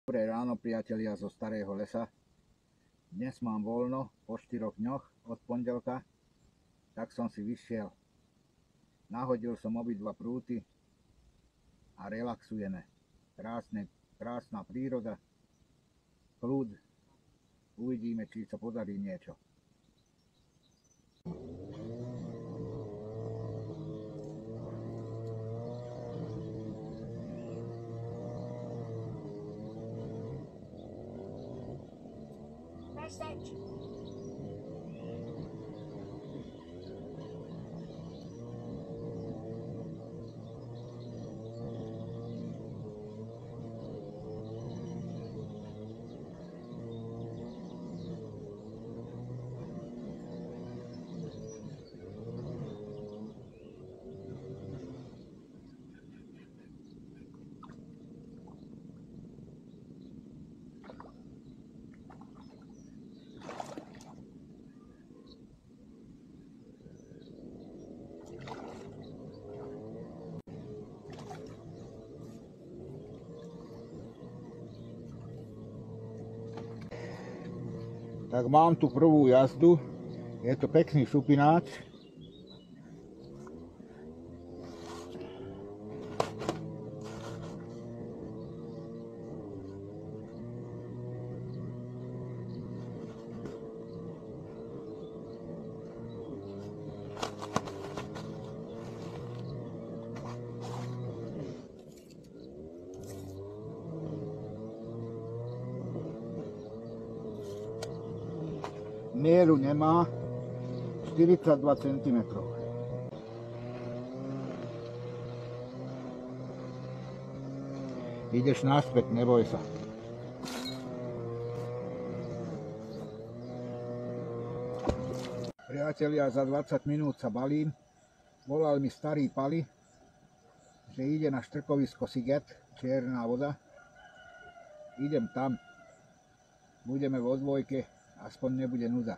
Dobré ráno, priatelia zo Starého lesa. Dnes mám voľno po 4 dňoch od pondelka, tak som si vyšiel. Nahodil som obidva prúty a relaxujeme. Krásna príroda, kľud. Uvidíme, či sa podarí niečo. Message. Tak mám tu prvú jazdu, je to pekný šupináč. Mieru nemá, 42 cm. Ideš naspäť, neboj sa. Priatelia, za 20 minút sa balím. Volal mi starý Pali, že ide na štrkovisko Siget, Čierna voda. Idem tam. Budeme vo dvojke, aspoň nebude nuda.